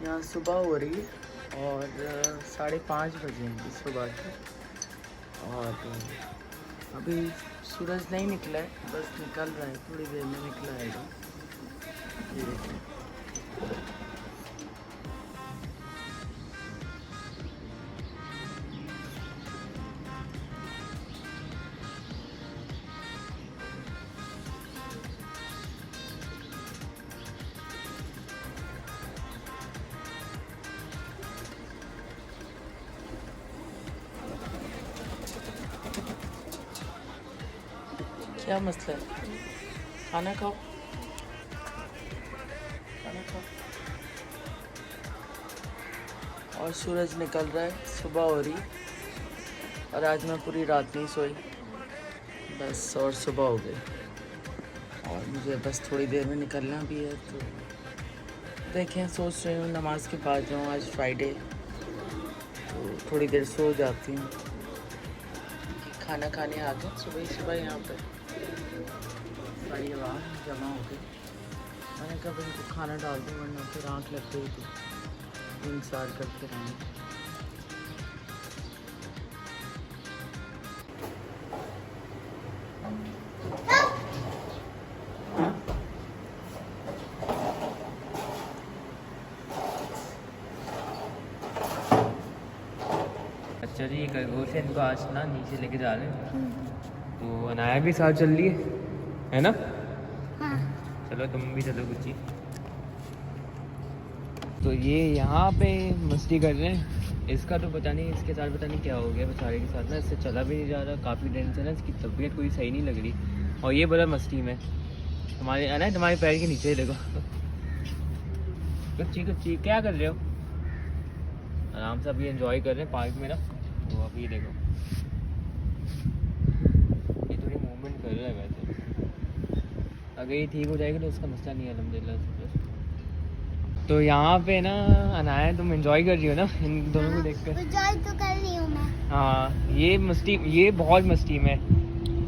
यहाँ सुबह हो रही है और 5:30 बजे हैं सुबह के। और अभी सूरज नहीं निकला है, बस निकल रहा है, थोड़ी देर में निकला आएगा। ये देखिए, क्या मसला है? खाना खाओ, खाना खाओ। और सूरज निकल रहा है, सुबह हो रही। और आज मैं पूरी रात नहीं सोई, बस और सुबह हो गई। और मुझे बस थोड़ी देर में निकलना भी है, तो देखें, सोच रही हूँ नमाज के बाद जाऊँ। आज फ्राइडे, तो थोड़ी देर सो जाती हूँ। खाना खाने आते हैं सुबह ही सुबह यहाँ पर, सारी आवाज़ जमा हो गई। मैंने कहा इनको खाना डाल दूँ, वरना फिर आँख लग गई थी, इंतज़ार करते रहेंगे। अच्छा जी, खरगोश है, इनको आज ना नीचे लेके जा रहे हैं। तो अनाया भी साथ चल रही है ना? हाँ। चलो तुम भी चलो कुछ ही। तो ये यहाँ पे मस्ती कर रहे हैं। इसका तो पता नहीं, इसके साथ पता नहीं क्या हो गया बेचारे के साथ ना, इससे चला भी नहीं जा रहा। काफ़ी दिन से ना इसकी तबीयत कोई सही नहीं लग रही, और ये बड़ा मस्ती में। तुम्हारे अनाया, तुम्हारे पैर के नीचे देखो। कच्ची कच्ची क्या कर रहे हो? आराम से अभी एंजॉय कर रहे हैं पार्क में ना। तो अभी देखो, ये थोड़ी मूवमेंट कर रहा है वैसे। अगर ये ठीक हो जाएगा तो उसका मसला नहीं है, अल्हम्दुलिल्लाह से। तो यहाँ पे ना अनाया, तुम एंजॉय कर रही हो ना इन दोनों को देखकर? एंजॉय तो कर रही हूँ मैं। हाँ, ये मस्ती, ये बहुत मस्ती में।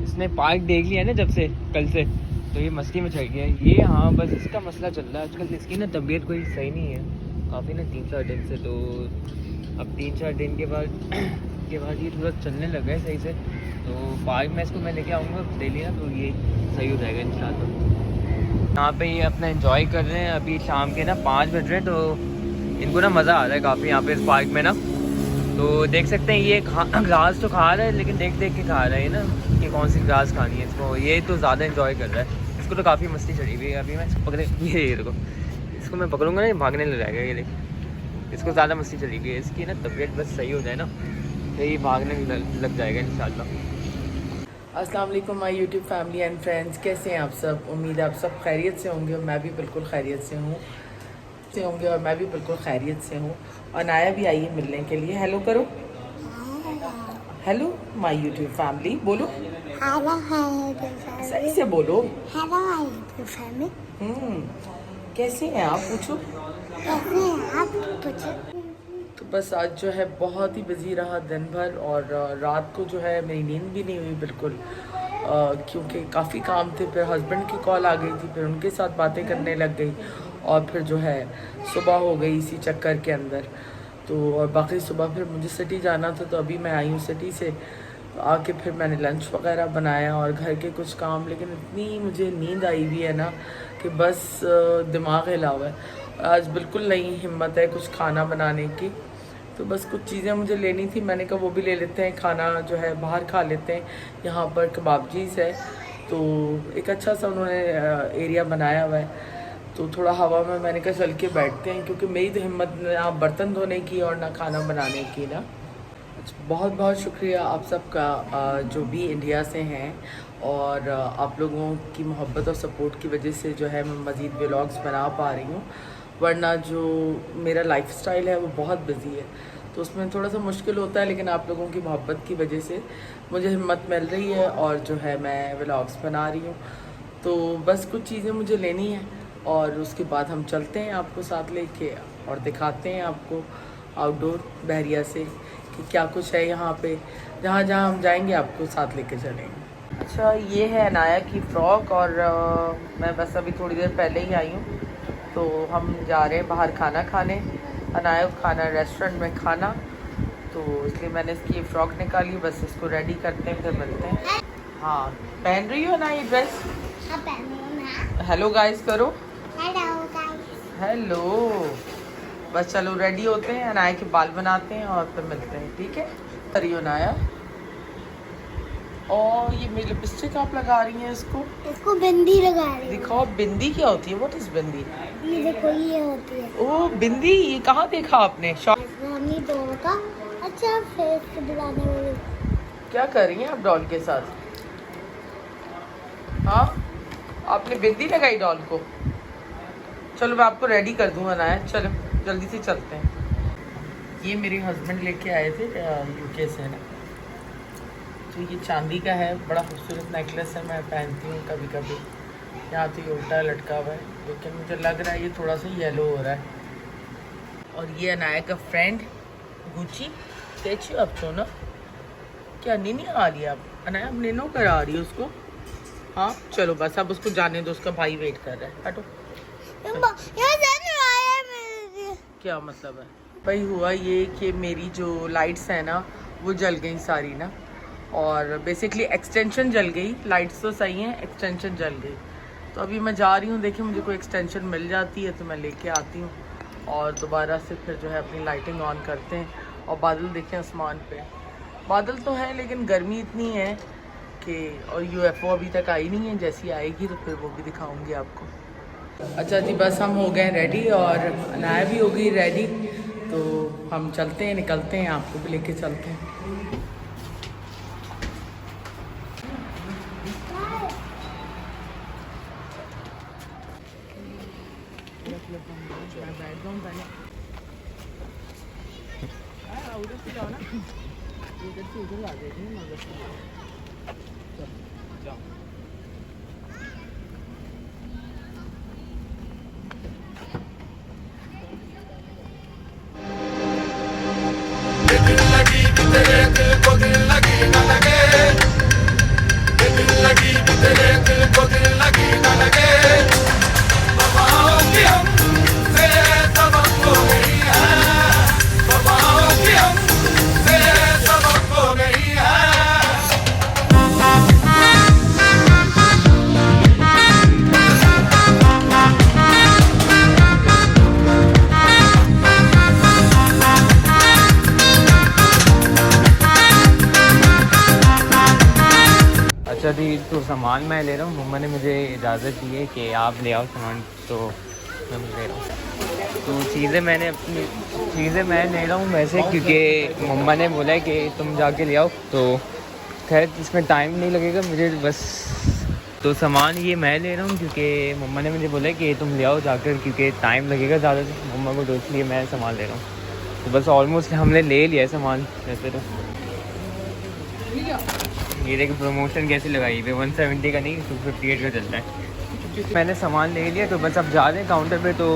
इसने पार्क देख लिया ना जब से, कल से, तो ये मस्ती में चल गया ये। हाँ, बस इसका मसला चल रहा है आजकल। इसकी ना तबीयत कोई सही नहीं है काफ़ी ना, 3-4 दिन से। तो अब 3-4 दिन के बाद ये थोड़ा चलने लगा है सही से। तो पार्क में इसको मैं लेके आऊँगा डेली ना, तो ये सही हो जाएगा इंशाल्लाह। यहाँ पे ये अपना एंजॉय कर रहे हैं। अभी शाम के ना 5 बज रहे हैं, तो इनको ना मज़ा आ रहा है काफ़ी यहाँ पे इस पार्क में ना। तो देख सकते हैं ये घास तो खा रहा है, लेकिन देख देख के खा रहा है ना कि कौन सी घास खानी है इसको। ये तो ज़्यादा एंजॉय कर रहा है, इसको तो काफ़ी मस्ती चढ़ी हुई है। अभी मैं इसको पकड़े, ये देखो, इसको मैं पकड़ूंगा ना, ये भागने लग जाएगा। ये देखिए, इसको ज़्यादा मस्ती चली गई है। इसकी ना तबीयत बस सही हो जाए ना, तो ये भागने लग जाएगा इंशाल्लाह। अस्सलाम वालेकुम my YouTube family and friends, कैसे हैं आप सब? उम्मीद है आप सब खैरियत से होंगे, और मैं भी बिल्कुल खैरियत से हूँ और मैं भी बिल्कुल खैरियत से हूँ। और नाया भी आई है मिलने के लिए। हेलो करो, हेलो माय यूट्यूब फैमिली, बोलो, सही से बोलो। Hello my YouTube family. कैसे हैं आप, पूछो। कैसे हैं आप, पूछो। तो बस आज जो है बहुत ही बिजी रहा दिन भर, और रात को जो है मेरी नींद भी नहीं हुई बिल्कुल, क्योंकि काफ़ी काम थे। फिर हस्बैंड की कॉल आ गई थी, फिर उनके साथ बातें करने लग गई, और फिर जो है सुबह हो गई इसी चक्कर के अंदर। तो और बाकी सुबह फिर मुझे सिटी जाना था, तो अभी मैं आई हूँ सिटी से। तो आके फिर मैंने लंच वगैरह बनाया और घर के कुछ काम, लेकिन इतनी मुझे नींद आई हुई है ना कि बस दिमाग हिला हुआ है। आज बिल्कुल नहीं हिम्मत है कुछ खाना बनाने की। तो बस कुछ चीज़ें मुझे लेनी थी, मैंने कहा वो भी ले लेते हैं, खाना जो है बाहर खा लेते हैं। यहाँ पर कबाबजीज़ है, तो एक अच्छा सा उन्होंने एरिया बनाया हुआ है, तो थोड़ा हवा में मैंने कहा चल के बैठते हैं, क्योंकि मेरी तो हिम्मत ना बर्तन धोने की और ना खाना बनाने की ना। बहुत बहुत शुक्रिया आप सबका, जो भी इंडिया से हैं, और आप लोगों की मोहब्बत और सपोर्ट की वजह से जो है मैं मज़ीद व्लॉग्स बना पा रही हूँ। वरना जो मेरा लाइफस्टाइल है वो बहुत बिजी है, तो उसमें थोड़ा सा मुश्किल होता है, लेकिन आप लोगों की मोहब्बत की वजह से मुझे हिम्मत मिल रही है, और जो है मैं व्लॉग्स बना रही हूँ। तो बस कुछ चीज़ें मुझे लेनी है, और उसके बाद हम चलते हैं आपको साथ लेके, और दिखाते हैं आपको आउटडोर बहरिया से कि क्या कुछ है यहाँ पे। जहाँ जहाँ हम जाएंगे आपको साथ लेके चलेंगे। अच्छा, ये है अनाया की फ़्रॉक, और मैं बस अभी थोड़ी देर पहले ही आई हूँ। तो हम जा रहे हैं बाहर खाना खाने। अनाया को खाना रेस्टोरेंट में खाना, तो इसलिए मैंने इसकी ये फ़्रॉक निकाली, बस इसको रेडी करते हैं फिर मिलते हैं। हाँ, पहन रही हो ना ये ड्रेस? हाँ, पहनी हूँ ना। हेलो गाइस करो। Hello guys. हेलो। बस चलो रेडी होते हैं, अनाया के बाल बनाते हैं और फिर मिलते हैं, ठीक है? करियो अनाया। और ये मेरी लिपस्टिक आप लगा रही हैं इसको? इसको बिंदी लगा रही हूँ। दिखाओ बिंदी क्या होती है? व्हाट इज बिंदी? ये देखो, ये होती है। ओह बिंदी, ये कहाँ देखा आपने? मम्मी दोनों का अच्छा फेस बनाने वाली। क्या कर रही हैं आप डॉल के साथ? हाँ, आपने बिंदी लगाई डॉल को? चलो मैं आपको रेडी कर दूंगा ना, चलो जल्दी से चलते हैं। ये मेरे हस्बैंड लेके आए थे यूके से ना, तो ये चांदी का है, बड़ा खूबसूरत नेकलेस है, मैं पहनती हूँ कभी कभी। यहाँ तो ये उल्टा लटका हुआ है, लेकिन मुझे लग रहा है ये थोड़ा सा येलो हो रहा है। और ये अनाया का फ्रेंड गुची कैची अब तो ना, क्या नीनी आ रही है अब? अनाया अब नैनो करा रही है उसको। हाँ चलो बस अब उसको जाने दो, उसका भाई वेट कर रहा है, हटो। क्या मतलब है भाई? हुआ ये कि मेरी जो लाइट्स है ना वो जल गई सारी ना, और बेसिकली एक्सटेंशन जल गई। लाइट्स तो सही हैं, एक्सटेंशन जल गई। तो अभी मैं जा रही हूँ, देखिए मुझे कोई एक्सटेंशन मिल जाती है तो मैं लेके आती हूँ और दोबारा से फिर जो है अपनी लाइटिंग ऑन करते हैं। और बादल देखें आसमान पे, बादल तो है लेकिन गर्मी इतनी है कि, और यूएफओ अभी तक आई नहीं है, जैसी आएगी तो फिर वो भी दिखाऊंगी आपको। अच्छा जी, बस हम हो गए रेडी और अनाया भी हो गई रेडी, तो हम चलते हैं, निकलते हैं, आपको भी लेके चलते हैं। उधर से जाओ ना, उधर से उधर आ जाएगी ना, उधर से जाओ। अच्छा दी, तो सामान मैं ले रहा हूँ, मम्मा ने मुझे इजाज़त दी है कि आप ले आओ सामान, तो मैं ले रहा हूँ। तो चीज़ें मैं ले रहा हूँ वैसे, क्योंकि मम्मा ने बोला है कि तुम जाके ले आओ, तो खैर इसमें टाइम नहीं लगेगा मुझे बस। तो सामान ये मैं ले रहा हूँ क्योंकि मम्मा ने मुझे बोला है कि तुम ले आओ जाकर, क्योंकि टाइम लगेगा ज़्यादा मम्मा को, तो इसलिए मैं सामान ले रहा हूँ। तो बस ऑलमोस्ट हमने ले लिया है सामान वैसे तो। ये देखिए प्रमोशन कैसे लगाई हुई है, 170 का नहीं 258 का चलता है। मैंने सामान ले लिया, तो बस अब जा रहे हैं काउंटर पे, तो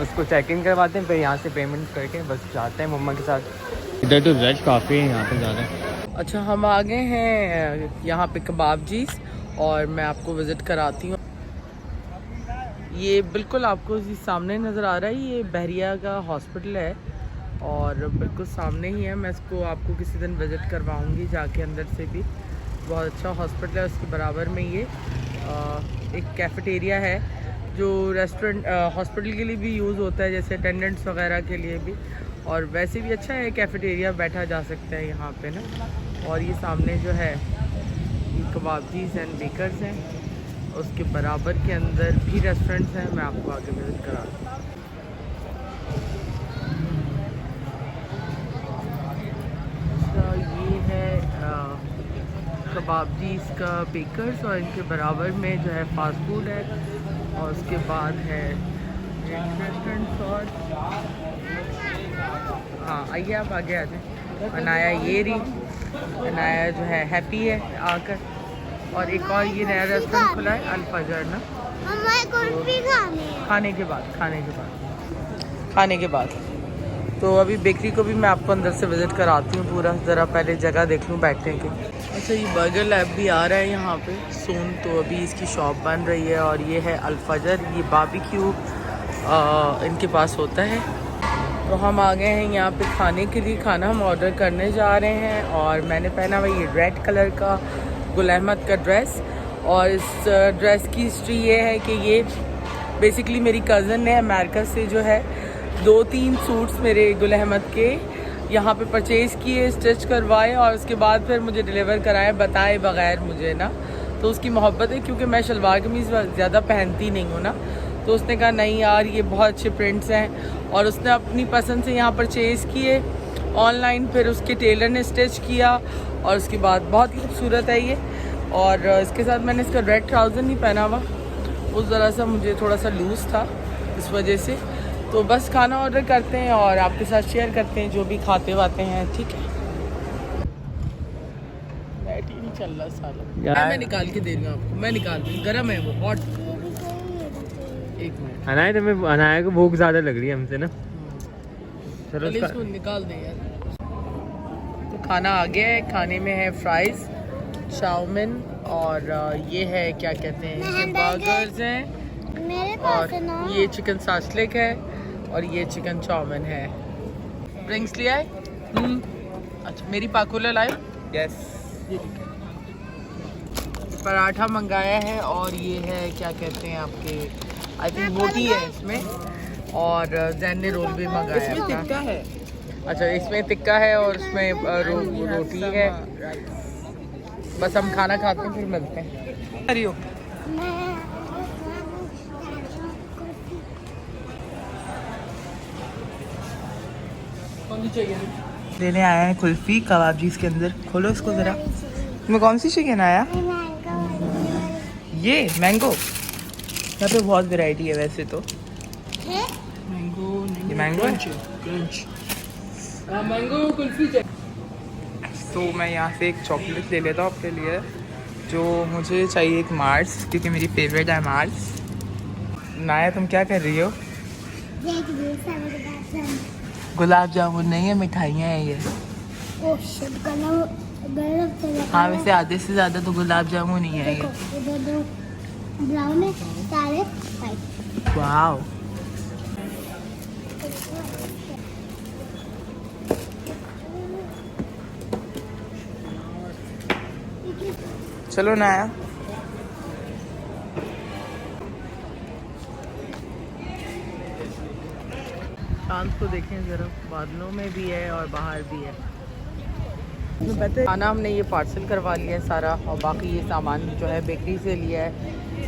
उसको चेक इन करवाते हैं, फिर यहाँ से पेमेंट करके बस जाते हैं मम्मा के साथ। इधर तो रश काफ़ी है यहाँ पे ज़्यादा। अच्छा, हम आ गए हैं यहाँ पे कबाब जी, और मैं आपको विज़िट कराती हूँ। ये बिल्कुल आपको सामने नज़र आ रहा है, ये बहरिया का हॉस्पिटल है और बिल्कुल सामने ही है। मैं इसको आपको किसी दिन विज़िट करवाऊँगी जाके अंदर से भी। बहुत अच्छा हॉस्पिटल है, उसके बराबर में ये एक कैफ़ेटेरिया है जो रेस्टोरेंट हॉस्पिटल के लिए भी यूज़ होता है, जैसे अटेंडेंट्स वगैरह के लिए भी, और वैसे भी अच्छा है कैफ़ेटेरिया, बैठा जा सकता है यहाँ पे ना। और ये सामने जो है ये कबाबजीज़ एंड बेकर्स हैं, उसके बराबर के अंदर भी रेस्टोरेंट्स हैं, मैं आपको आगे विज़िट करा दूँ। ये है कबाबजीज़ का बेकर्स, और इनके बराबर में जो है फास्ट फूड है, और उसके बाद है रेस्टोरेंट। और हाँ आइए आप आगे आ जाए। अनाया ये रही, अनाया जो है हैप्पी है आकर। और एक और ये नया रेस्टोरेंट खुला है अल-फजर ना, कुल्फी खानी है। खाने के बाद तो अभी बेकरी को भी मैं आपको अंदर से विज़िट कराती हूँ पूरा, ज़रा पहले जगह देख लूँ बैठने की। अच्छा, ये बर्गर लैब भी आ रहा है यहाँ पे सून, तो अभी इसकी शॉप बन रही है। और ये है अल-फजर, ये बारबेक्यू इनके पास होता है। तो हम आ गए हैं यहाँ पे खाने के लिए। खाना हम ऑर्डर करने जा रहे हैं और मैंने पहना हुआ ये रेड कलर का गुल अहमद का ड्रेस। और इस ड्रेस की हिस्ट्री ये है कि ये बेसिकली मेरी कज़न ने अमेरिका से जो है 2-3 सूट्स मेरे गुल अहमद के यहाँ पे परचेज़ किए, स्टिच करवाए और उसके बाद फिर मुझे डिलीवर कराए बताए बगैर मुझे ना। तो उसकी मोहब्बत है क्योंकि मैं शलवार कमीज़ ज़्यादा पहनती नहीं हूँ ना। तो उसने कहा नहीं यार ये बहुत अच्छे प्रिंट्स हैं और उसने अपनी पसंद से यहाँ परचेज़ किए ऑनलाइन। फिर उसके टेलर ने स्टिच किया और उसके बाद बहुत ही खूबसूरत है ये। और इसके साथ मैंने इसका रेड ट्राउज़र नहीं पहना हुआ, वो ज़रा सा मुझे थोड़ा सा लूज़ था इस वजह से। तो बस खाना ऑर्डर करते हैं और आपके साथ शेयर करते हैं जो भी खाते वाते हैं। ठीक है, लाइट ही नहीं चल रहा साला। मैं निकाल के दे रही हूँ आपको, मैं निकाल दूँ, गर्म है वो, हॉट। एक मिनट अनाया, तुम्हें अनाया को भूख ज़्यादा लग रही है हमसे ना। चलो पहले इसको निकाल दे यार। तो खाना आ गया है। खाने में है फ्राइज़, चाउमीन और ये है क्या कहते हैं, ये बर्गर्स हैं मेरे पास और है ना। ये चिकन सास्लिक है और ये चिकन चाउमीन है। ड्रिंक्स लिया है? अच्छा, मेरी पाकुला लाए? यस। ये ठीक है। पराठा मंगाया है और ये है क्या कहते हैं आपके, आई थिंक रोटी है इसमें। और जैन ने रोल भी मंगाया है। इसमें टिक्का है। अच्छा, इसमें टिक्का है और इसमें रोटी है। बस हम खाना खाते हैं फिर मिलते हैं। अरे हो लेने आया है कुल्फी कबाबजी के अंदर। खोलो इसको ज़रा। तुम्हें कौन सी चिकन आया? ये मैंगो। यहाँ पे बहुत वैरायटी है वैसे तो। मैंगो, ये मैंगो है। मैंगो कुल्फी। तो मैं यहाँ से एक चॉकलेट ले लेता हूँ अपने लिए। जो मुझे चाहिए एक मार्स, क्योंकि मेरी फेवरेट है मार्स। नाया तुम क्या कर रही हो? गुलाब जामुन नहीं है, मिठाइयाँ हैं ये। हाँ वैसे आधे से ज़्यादा तो गुलाब जामुन ही है ये। ब्राउन है, सारे व्हाइट। वाओ। चलो नाया। चांद को देखें ज़रा, बादलों में भी है और बाहर भी है। खाना हमने ये पार्सल करवा लिया है सारा और बाकी ये सामान जो है बेकरी से लिया है।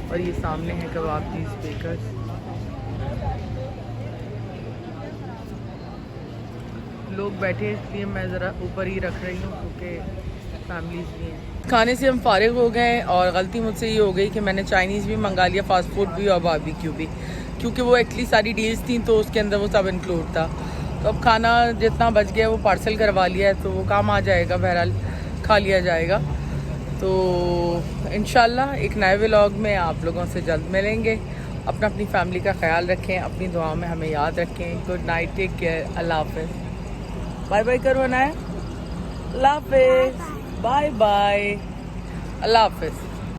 और ये सामने है कबाबजीज़ बेकर्स। लोग बैठे इसलिए मैं ज़रा ऊपर ही रख रही हूँ क्योंकि फैमिलीज भी हैं। खाने से हम फारिग हो गए और गलती मुझसे ये हो गई कि मैंने चाइनीज़ भी मंगा लिया, फास्ट फूड भी और बारबेक्यू भी, क्योंकि वो एक्चुअली सारी डील्स थी तो उसके अंदर वो सब इंक्लूड था। तो अब खाना जितना बच गया वो पार्सल करवा लिया है तो वो काम आ जाएगा, बहरहाल खा लिया जाएगा। तो इंशाल्लाह एक नए व्लॉग में आप लोगों से जल्द मिलेंगे। अपनी फैमिली का ख्याल रखें, अपनी दुआओं में हमें याद रखें। गुड नाइट, टेक केयर, अल्लाह हाफ़िज़। बाय बाय करो ना, अल्लाह हाफ़िज़, बाय बाय, अल्लाह हाफ़िज़।